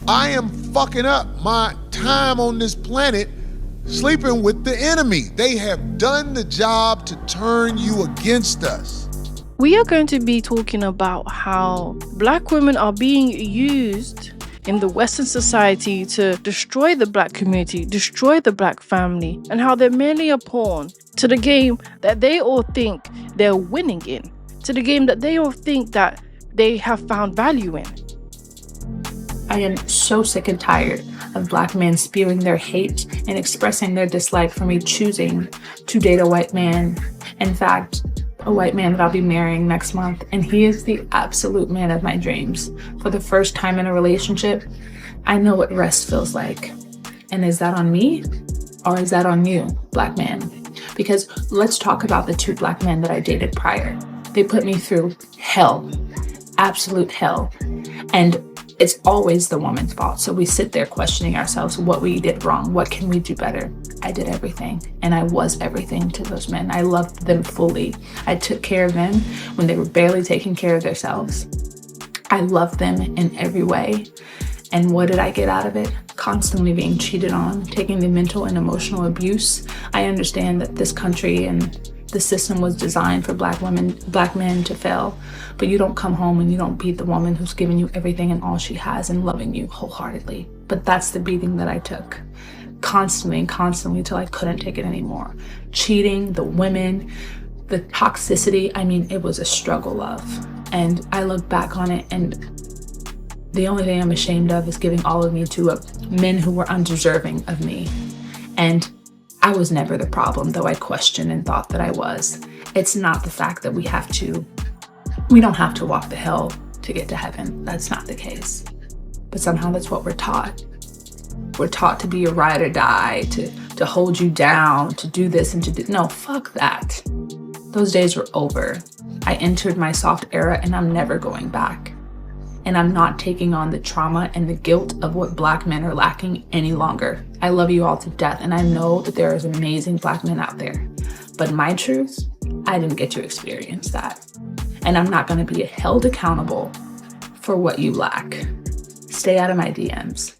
I am fucking up my time on this planet sleeping with the enemy. They have done the job to turn you against us. We are going to be talking about how Black women are being used in the Western society to destroy the Black community, destroy the Black family, and how they're merely a pawn to the game that they all think they're winning in, to the game that they all think that they have found value in. I am so sick and tired of Black men spewing their hate and expressing their dislike for me choosing to date a white man. In fact, a white man that I'll be marrying next month, and he is the absolute man of my dreams. For the first time in a relationship, I know what rest feels like. And is that on me or is that on you, Black man? Because let's talk about the 2 Black men that I dated prior. They put me through hell, absolute hell. And it's always the woman's fault. So we sit there questioning ourselves what we did wrong. What can we do better? I did everything, and I was everything to those men. I loved them fully. I took care of them when they were barely taking care of themselves. I loved them in every way. And what did I get out of it? Constantly being cheated on, taking the mental and emotional abuse. I understand that this country and the system was designed for Black men to fail, but you don't come home and you don't beat the woman who's giving you everything and all she has and loving you wholeheartedly. But that's the beating that I took. Constantly till I couldn't take it anymore. Cheating, the women, the toxicity, I mean, it was a struggle of. And I look back on it, and the only thing I'm ashamed of is giving all of me to men who were undeserving of me. And I was never the problem, though I questioned and thought that I was. It's not the fact that we don't have to walk the hell to get to heaven. That's not the case. But somehow that's what we're taught. We're taught to be a ride or die, to hold you down, to do this and to do. No, fuck that. Those days were over. I entered my soft era and I'm never going back. And I'm not taking on the trauma and the guilt of what Black men are lacking any longer. I love you all to death, and I know that there is amazing Black men out there. But my truth, I didn't get to experience that. And I'm not gonna be held accountable for what you lack. Stay out of my DMs.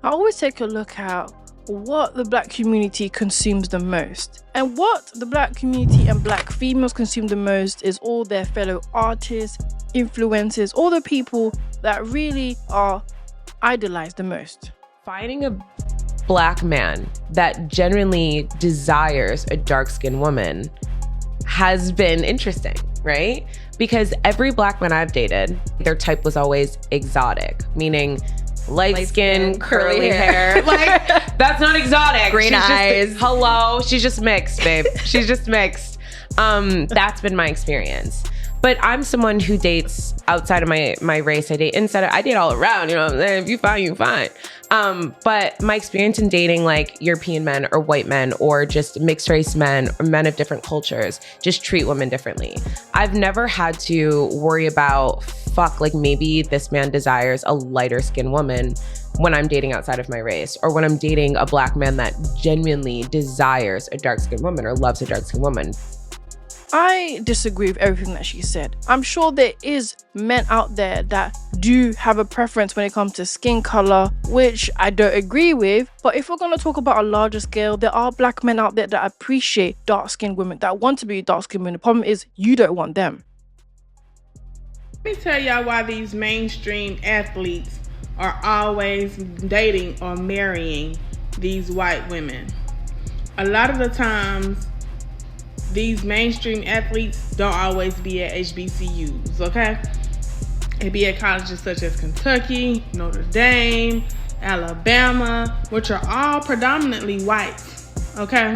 I always take a look at what the Black community consumes the most. And what the Black community and Black females consume the most is all their fellow artists, influencers, all the people that really are idolized the most. Finding a Black man that genuinely desires a dark-skinned woman has been interesting, right? Because every Black man I've dated, their type was always exotic, meaning light skin, curly hair. Like, that's not exotic. Green eyes. She's just mixed, babe. She's just mixed. That's been my experience. But I'm someone who dates outside of my race. I date inside. I date all around. You know what I'm saying? If you fine, you fine. But my experience in dating like European men or white men or just mixed race men or men of different cultures just treat women differently. I've never had to worry about, like maybe this man desires a lighter skinned woman when I'm dating outside of my race, or when I'm dating a Black man that genuinely desires a dark skinned woman or loves a dark skinned woman. I disagree with everything that she said. I'm sure there is men out there that do have a preference when it comes to skin color, which I don't agree with. But if we're going to talk about a larger scale, there are Black men out there that appreciate dark-skinned women, that want to be dark-skinned women. The problem is you don't want them. Let me tell y'all why these mainstream athletes are always dating or marrying these white women. A lot of the times, these mainstream athletes don't always be at HBCUs, okay? They be at colleges such as Kentucky, Notre Dame, Alabama, which are all predominantly white, okay?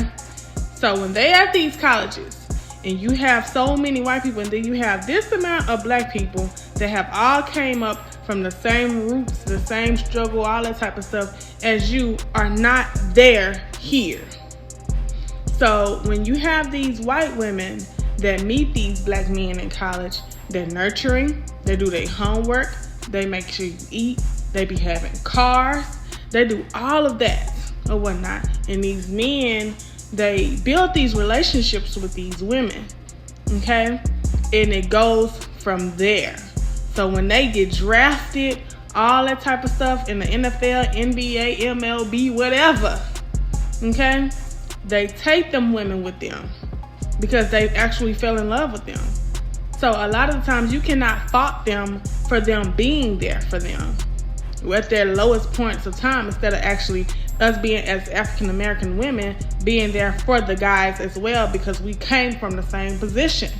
So when they at these colleges, and you have so many white people, and then you have this amount of Black people that have all came up from the same roots, the same struggle, all that type of stuff, as you are not there here. So when you have these white women that meet these Black men in college, they're nurturing, they do their homework, they make sure you eat, they be having cars, they do all of that or whatnot. And these men, they build these relationships with these women, okay? And it goes from there. So when they get drafted all that type of stuff in the NFL, NBA, MLB, whatever. Okay? They take them women with them because they actually fell in love with them. So a lot of the times you cannot fault them for them being there for them at their lowest points of time, instead of actually us being, as African American women, being there for the guys as well, because we came from the same position.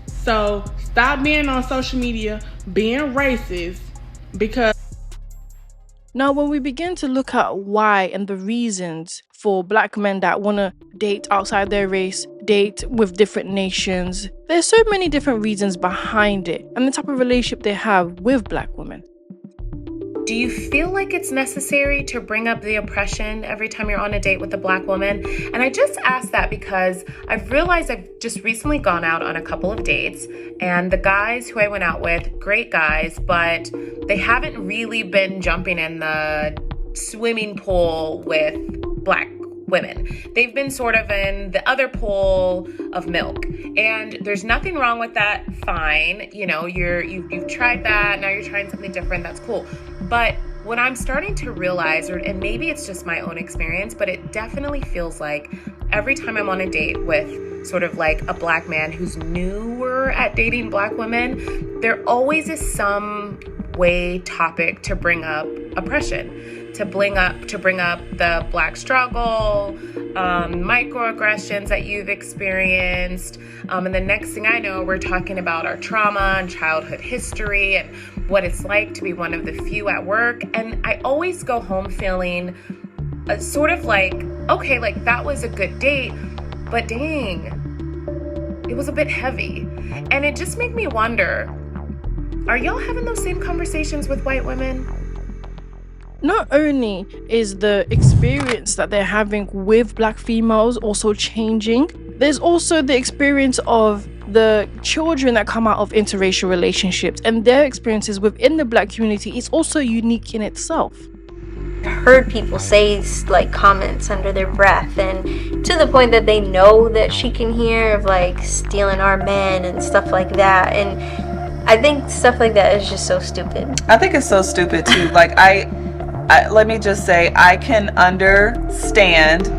So stop being on social media being racist, because Now, when we begin to look at why and the reasons for black men that want to date outside their race, date with different nations, there's so many different reasons behind it and the type of relationship they have with black women. Do you feel like it's necessary to bring up the oppression every time you're on a date with a black woman? And I just ask that because I've realized I've just recently gone out on a couple of dates, and the guys who I went out with, great guys, but they haven't really been jumping in the swimming pool with black women. They've been sort of in the other pool of milk, and there's nothing wrong with that. Fine, you know, you've tried that, now you're trying something different, that's cool. But what I'm starting to realize, and maybe it's just my own experience, but it definitely feels like every time I'm on a date with sort of like a black man who's newer at dating black women, there always is some way topic to bring up oppression, to bring up the black struggle, microaggressions that you've experienced, and the next thing I know, we're talking about our trauma and childhood history and what it's like to be one of the few at work. And I always go home feeling sort of like, okay, like that was a good date, but dang, it was a bit heavy. And it just made me wonder, are y'all having those same conversations with white women? Not only is the experience that they're having with black females also changing, there's also the experience of the children that come out of interracial relationships, and their experiences within the black community is also unique in itself. I heard people say like comments under their breath, and to the point that they know that she can hear, of like stealing our men and stuff like that. And I think stuff like that is just so stupid. I think it's so stupid too. Like I let me just say, I can understand.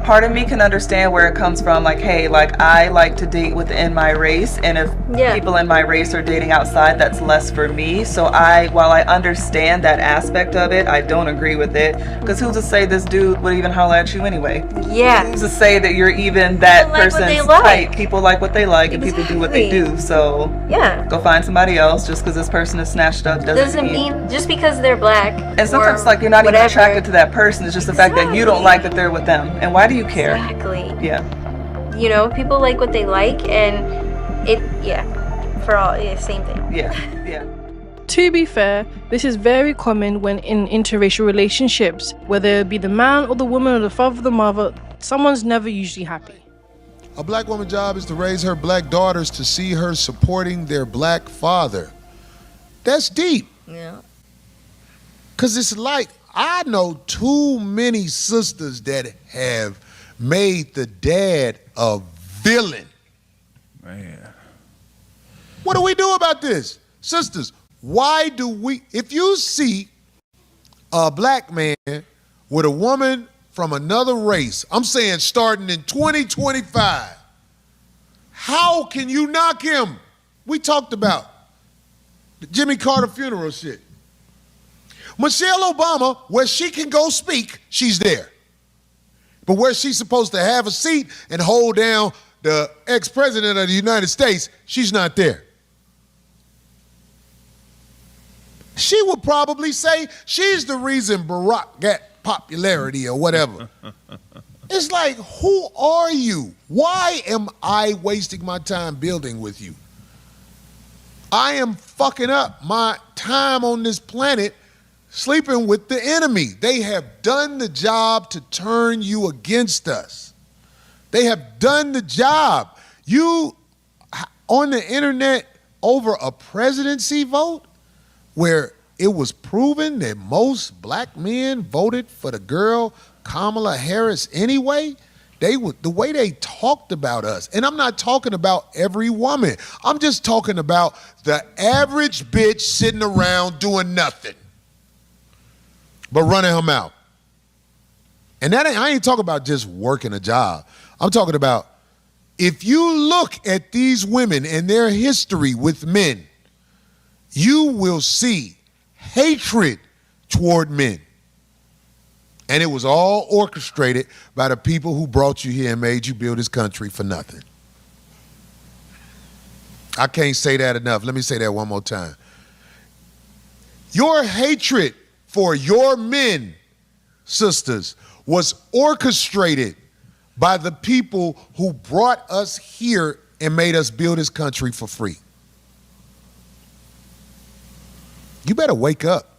Part of me can understand where it comes from. Like, hey, like I like to date within my race, and if people in my race are dating outside, that's less for me. So while I understand that aspect of it, I don't agree with it. Because who's to say this dude would even holler at you anyway? Yeah. Who's to say that you're even that People like what person's they like. type? People like what they like, and people do what they do. So go find somebody else. Just because this person is snatched up doesn't mean just because they're black. And sometimes like you're not even attracted to that person. It's just the fact that you don't like that they're with them. And why do you care? Exactly. Yeah. You know, people like what they like, and for all, same thing. Yeah. To be fair, this is very common when in interracial relationships, whether it be the man or the woman or the father or the mother, someone's never usually happy. A black woman's job is to raise her black daughters to see her supporting their black father. That's deep. Yeah. Because it's like, I know too many sisters that have made the dad a villain. Man. What do we do about this? Sisters, why do we, if you see a black man with a woman from another race, I'm saying starting in 2025, how can you knock him? We talked about the Jimmy Carter funeral shit. Michelle Obama, where she can go speak, she's there. But where she's supposed to have a seat and hold down the ex-president of the United States, she's not there. She would probably say she's the reason Barack got popularity or whatever. It's like, who are you? Why am I wasting my time building with you? I am fucking up my time on this planet sleeping with the enemy. They have done the job to turn you against us. They have done the job. You, on the internet, over a presidency vote where it was proven that most black men voted for the girl Kamala Harris anyway, the way they talked about us. And I'm not talking about every woman. I'm just talking about the average bitch sitting around doing nothing but running her mouth. And I ain't talking about just working a job. I'm talking about if you look at these women and their history with men, you will see hatred toward men. And it was all orchestrated by the people who brought you here and made you build this country for nothing. I can't say that enough. Let me say that one more time. Your hatred for your men, sisters, was orchestrated by the people who brought us here and made us build this country for free. You better wake up,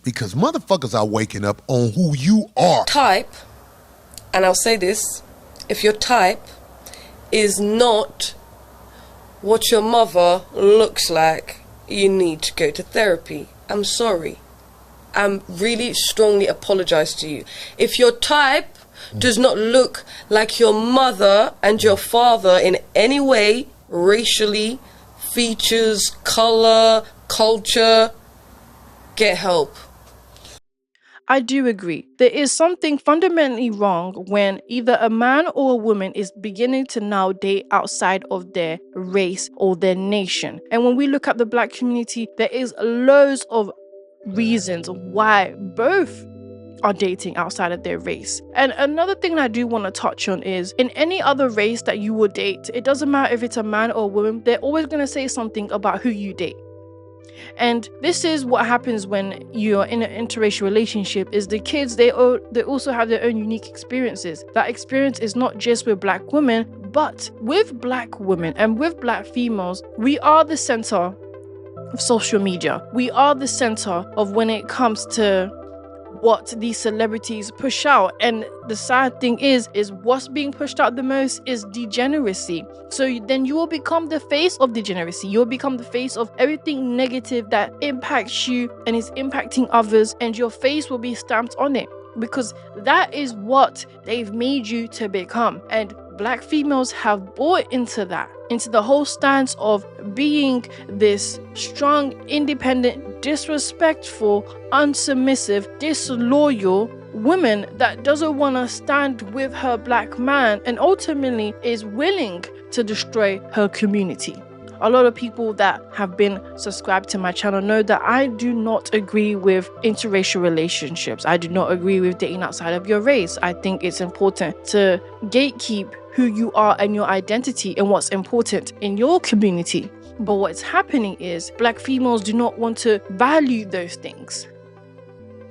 because motherfuckers are waking up on who you are. Type, and I'll say this, if your type is not what your mother looks like, you need to go to therapy. I'm sorry. I'm really strongly apologize to you. If your type does not look like your mother and your father in any way, racially, features, color, culture, get help. I do agree. There is something fundamentally wrong when either a man or a woman is beginning to now date outside of their race or their nation. And when we look at the Black community, there is loads of reasons why both are dating outside of their race. And another thing I do want to touch on is, in any other race that you would date, it doesn't matter if it's a man or a woman, they're always going to say something about who you date. And this is what happens when you're in an interracial relationship, is the kids, they also have their own unique experiences. That experience is not just with Black women, but with Black women and with Black females. We are the center of social media. We are the center of when it comes to what these celebrities push out. And the sad thing is what's being pushed out the most is degeneracy. So then you will become the face of degeneracy. You'll become the face of everything negative that impacts you and is impacting others, and your face will be stamped on it, because that is what they've made you to become. And Black females have bought into that, into the whole stance of being this strong, independent, disrespectful, unsubmissive, disloyal woman that doesn't want to stand with her Black man and ultimately is willing to destroy her community. A lot of people that have been subscribed to my channel know that I do not agree with interracial relationships. I do not agree with dating outside of your race. I think it's important to gatekeep who you are and your identity and what's important in your community. But what's happening is Black females do not want to value those things.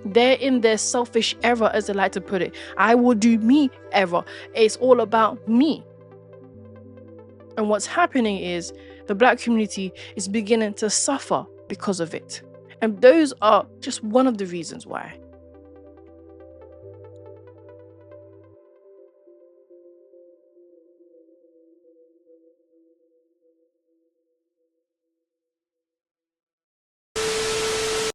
They're in their selfish era, as I like to put it. I will do me era. It's all about me. And what's happening is the Black community is beginning to suffer because of it. And those are just one of the reasons why.